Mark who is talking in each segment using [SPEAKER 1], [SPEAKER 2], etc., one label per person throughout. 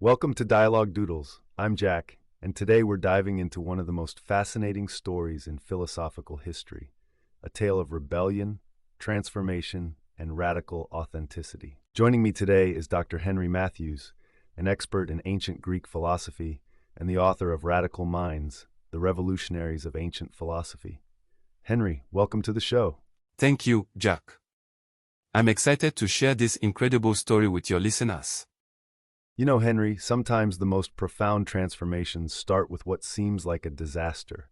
[SPEAKER 1] Welcome to Dialogue Doodles. I'm Jack, and today we're diving into one of the most fascinating stories in philosophical history, a tale of rebellion, transformation, and radical authenticity. Joining me today is Dr. Henry Matthews, an expert in ancient Greek philosophy and the author of Radical Minds, the Revolutionaries of Ancient Philosophy. Henry, welcome to the show.
[SPEAKER 2] Thank you, Jack. I'm excited to share this incredible story with your listeners.
[SPEAKER 1] You know, Henry, sometimes the most profound transformations start with what seems like a disaster.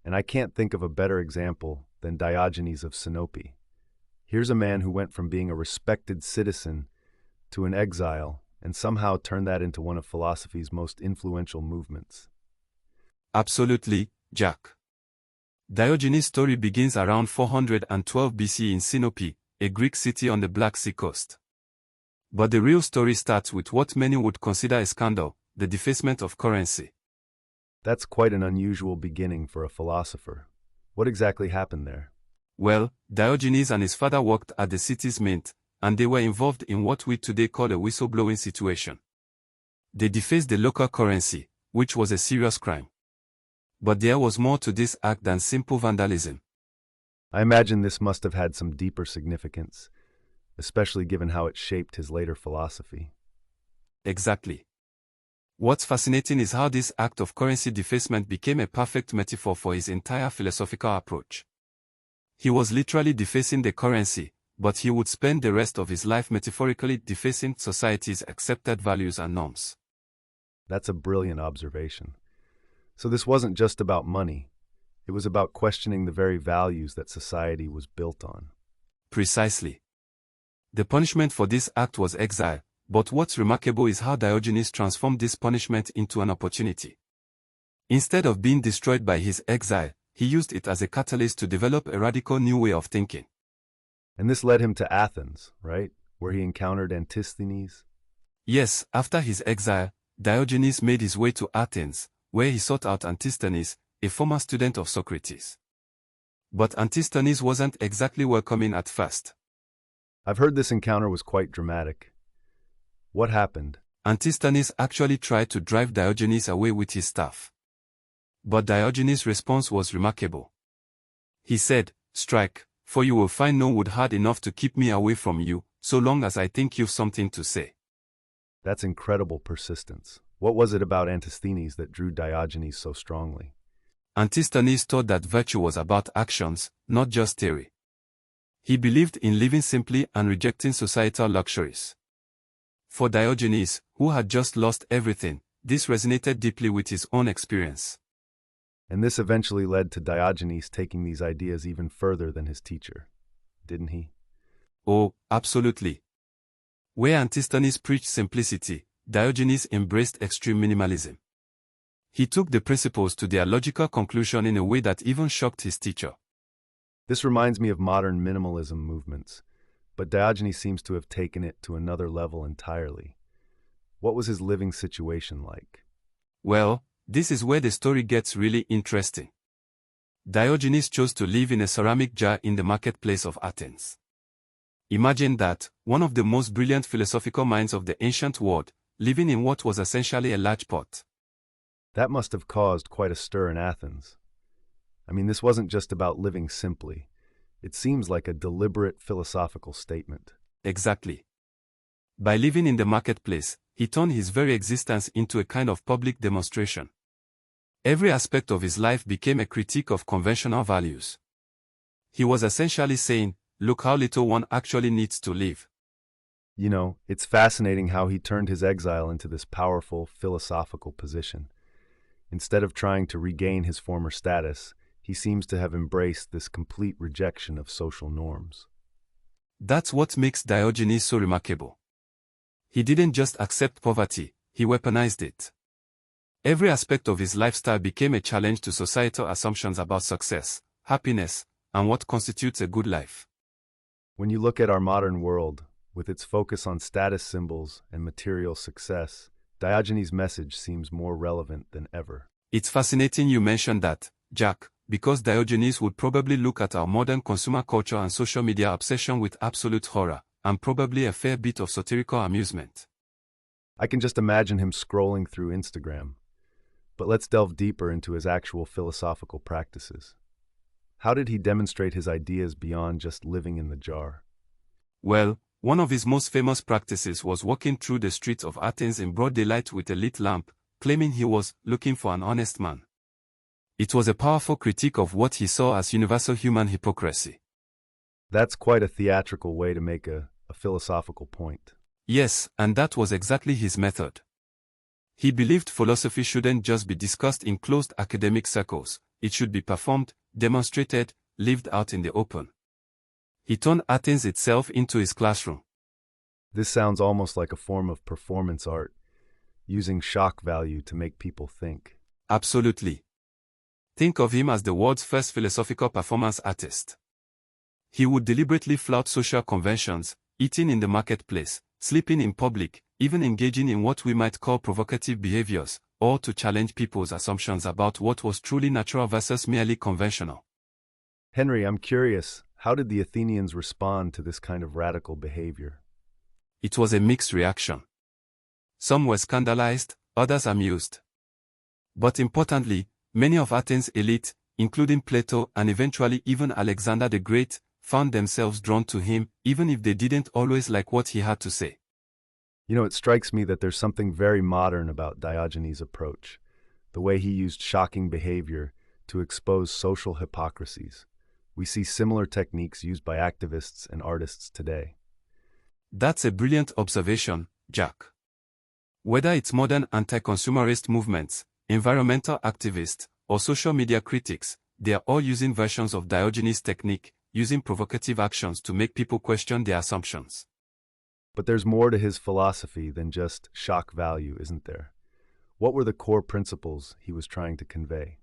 [SPEAKER 1] And I can't think of a better example than Diogenes of Sinope. Here's a man who went from being a respected citizen to an exile and somehow turned that into one of philosophy's most influential movements.
[SPEAKER 2] Absolutely, Jack. Diogenes' story begins around 412 BC in Sinope, a Greek city on the Black Sea coast. But the real story starts with what many would consider a scandal, the defacement of currency.
[SPEAKER 1] That's quite an unusual beginning for a philosopher. What exactly happened there?
[SPEAKER 2] Well, Diogenes and his father worked at the city's mint, and they were involved in what we today call a whistleblowing situation. They defaced the local currency, which was a serious crime. But there was more to this act than simple vandalism.
[SPEAKER 1] I imagine this must have had some deeper significance, especially given how it shaped his later philosophy.
[SPEAKER 2] Exactly. What's fascinating is how this act of currency defacement became a perfect metaphor for his entire philosophical approach. He was literally defacing the currency, but he would spend the rest of his life metaphorically defacing society's accepted values and norms.
[SPEAKER 1] That's a brilliant observation. So this wasn't just about money. It was about questioning the very values that society was built on.
[SPEAKER 2] Precisely. The punishment for this act was exile, but what's remarkable is how Diogenes transformed this punishment into an opportunity. Instead of being destroyed by his exile, he used it as a catalyst to develop a radical new way of thinking.
[SPEAKER 1] And this led him to Athens, right? Where he encountered Antisthenes?
[SPEAKER 2] Yes, after his exile, Diogenes made his way to Athens, where he sought out Antisthenes, a former student of Socrates. But Antisthenes wasn't exactly welcoming at first.
[SPEAKER 1] I've heard this encounter was quite dramatic. What happened?
[SPEAKER 2] Antisthenes actually tried to drive Diogenes away with his staff. But Diogenes' response was remarkable. He said, "Strike, for you will find no wood hard enough to keep me away from you, so long as I think you've something to say."
[SPEAKER 1] That's incredible persistence. What was it about Antisthenes that drew Diogenes so strongly?
[SPEAKER 2] Antisthenes thought that virtue was about actions, not just theory. He believed in living simply and rejecting societal luxuries. For Diogenes, who had just lost everything, this resonated deeply with his own experience.
[SPEAKER 1] And this eventually led to Diogenes taking these ideas even further than his teacher, didn't he?
[SPEAKER 2] Oh, absolutely. Where Antisthenes preached simplicity, Diogenes embraced extreme minimalism. He took the principles to their logical conclusion in a way that even shocked his teacher.
[SPEAKER 1] This reminds me of modern minimalism movements, but Diogenes seems to have taken it to another level entirely. What was his living situation like?
[SPEAKER 2] Well, this is where the story gets really interesting. Diogenes chose to live in a ceramic jar in the marketplace of Athens. Imagine that, one of the most brilliant philosophical minds of the ancient world, living in what was essentially a large pot.
[SPEAKER 1] That must have caused quite a stir in Athens. I mean, this wasn't just about living simply. It seems like a deliberate philosophical statement.
[SPEAKER 2] Exactly. By living in the marketplace, he turned his very existence into a kind of public demonstration. Every aspect of his life became a critique of conventional values. He was essentially saying, "Look how little one actually needs to live."
[SPEAKER 1] You know, it's fascinating how he turned his exile into this powerful philosophical position. Instead of trying to regain his former status, he seems to have embraced this complete rejection of social norms.
[SPEAKER 2] That's what makes Diogenes so remarkable. He didn't just accept poverty, he weaponized it. Every aspect of his lifestyle became a challenge to societal assumptions about success, happiness, and what constitutes a good life.
[SPEAKER 1] When you look at our modern world, with its focus on status symbols and material success, Diogenes' message seems more relevant than ever.
[SPEAKER 2] It's fascinating you mentioned that, Jack, because Diogenes would probably look at our modern consumer culture and social media obsession with absolute horror, and probably a fair bit of satirical amusement.
[SPEAKER 1] I can just imagine him scrolling through Instagram. But let's delve deeper into his actual philosophical practices. How did he demonstrate his ideas beyond just living in the jar?
[SPEAKER 2] Well, one of his most famous practices was walking through the streets of Athens in broad daylight with a lit lamp, claiming he was looking for an honest man. It was a powerful critique of what he saw as universal human hypocrisy.
[SPEAKER 1] That's quite a theatrical way to make a philosophical point.
[SPEAKER 2] Yes, and that was exactly his method. He believed philosophy shouldn't just be discussed in closed academic circles, it should be performed, demonstrated, lived out in the open. He turned Athens itself into his classroom.
[SPEAKER 1] This sounds almost like a form of performance art, using shock value to make people think.
[SPEAKER 2] Absolutely. Think of him as the world's first philosophical performance artist. He would deliberately flout social conventions, eating in the marketplace, sleeping in public, even engaging in what we might call provocative behaviors, all to challenge people's assumptions about what was truly natural versus merely conventional.
[SPEAKER 1] Henry, I'm curious, how did the Athenians respond to this kind of radical behavior?
[SPEAKER 2] It was a mixed reaction. Some were scandalized, others amused. But importantly, many of Athens' elite, including Plato and eventually even Alexander the Great, found themselves drawn to him, even if they didn't always like what he had to say.
[SPEAKER 1] You know, it strikes me that there's something very modern about Diogenes' approach, the way he used shocking behavior to expose social hypocrisies. We see similar techniques used by activists and artists today.
[SPEAKER 2] That's a brilliant observation, Jack. Whether it's modern anti-consumerist movements, environmental activists, or social media critics, they are all using versions of Diogenes' technique, using provocative actions to make people question their assumptions.
[SPEAKER 1] But there's more to his philosophy than just shock value, isn't there? What were the core principles he was trying to convey?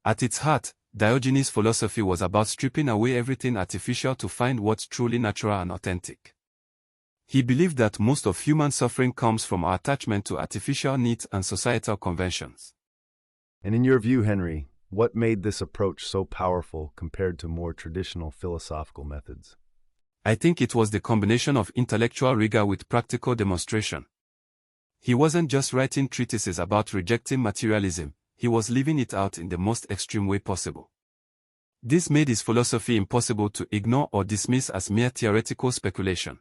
[SPEAKER 2] At its heart, Diogenes' philosophy was about stripping away everything artificial to find what's truly natural and authentic. He believed that most of human suffering comes from our attachment to artificial needs and societal conventions.
[SPEAKER 1] And in your view, Henry, what made this approach so powerful compared to more traditional philosophical methods?
[SPEAKER 2] I think it was the combination of intellectual rigor with practical demonstration. He wasn't just writing treatises about rejecting materialism, he was living it out in the most extreme way possible. This made his philosophy impossible to ignore or dismiss as mere theoretical speculation.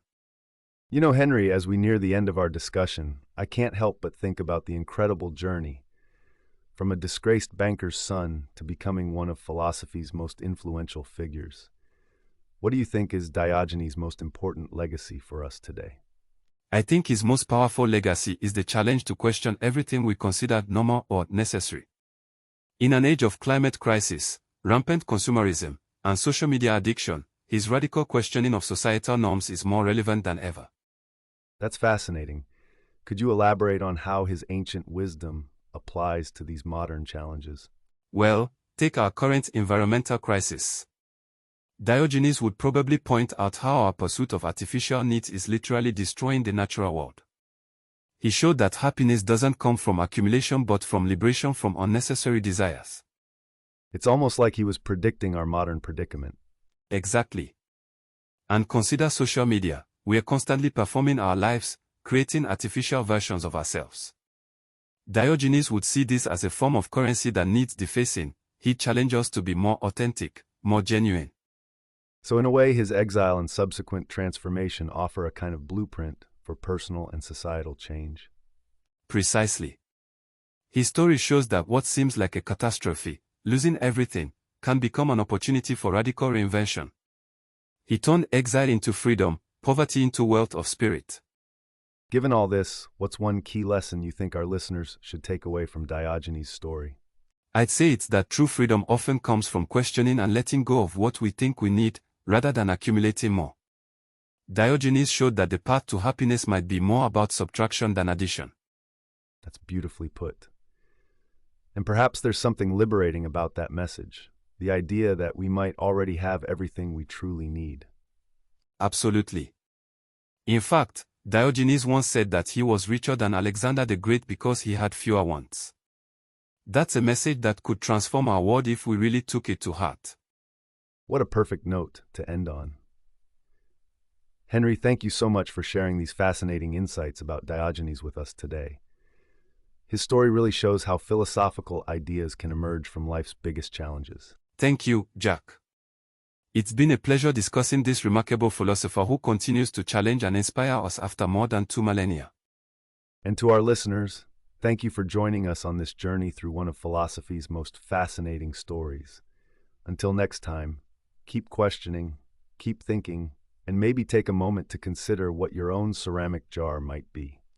[SPEAKER 1] You know, Henry, as we near the end of our discussion, I can't help but think about the incredible journey from a disgraced banker's son to becoming one of philosophy's most influential figures. What do you think is Diogenes' most important legacy for us today?
[SPEAKER 2] I think his most powerful legacy is the challenge to question everything we considered normal or necessary. In an age of climate crisis, rampant consumerism, and social media addiction, his radical questioning of societal norms is more relevant than ever.
[SPEAKER 1] That's fascinating. Could you elaborate on how his ancient wisdom applies to these modern challenges?
[SPEAKER 2] Well, take our current environmental crisis. Diogenes would probably point out how our pursuit of artificial needs is literally destroying the natural world. He showed that happiness doesn't come from accumulation but from liberation from unnecessary desires.
[SPEAKER 1] It's almost like he was predicting our modern predicament.
[SPEAKER 2] Exactly. And consider social media. We are constantly performing our lives, creating artificial versions of ourselves. Diogenes would see this as a form of currency that needs defacing. He'd challenge us to be more authentic, more genuine.
[SPEAKER 1] So in a way, his exile and subsequent transformation offer a kind of blueprint for personal and societal change.
[SPEAKER 2] Precisely. His story shows that what seems like a catastrophe, losing everything, can become an opportunity for radical reinvention. He turned exile into freedom, poverty into wealth of spirit.
[SPEAKER 1] Given all this, what's one key lesson you think our listeners should take away from Diogenes' story?
[SPEAKER 2] I'd say it's that true freedom often comes from questioning and letting go of what we think we need, rather than accumulating more. Diogenes showed that the path to happiness might be more about subtraction than addition.
[SPEAKER 1] That's beautifully put. And perhaps there's something liberating about that message, the idea that we might already have everything we truly need.
[SPEAKER 2] Absolutely. In fact, Diogenes once said that he was richer than Alexander the Great because he had fewer wants. That's a message that could transform our world if we really took it to heart.
[SPEAKER 1] What a perfect note to end on. Henry, thank you so much for sharing these fascinating insights about Diogenes with us today. His story really shows how philosophical ideas can emerge from life's biggest challenges.
[SPEAKER 2] Thank you, Jack. It's been a pleasure discussing this remarkable philosopher who continues to challenge and inspire us after more than 2 millennia.
[SPEAKER 1] And to our listeners, thank you for joining us on this journey through one of philosophy's most fascinating stories. Until next time, keep questioning, keep thinking, and maybe take a moment to consider what your own ceramic jar might be.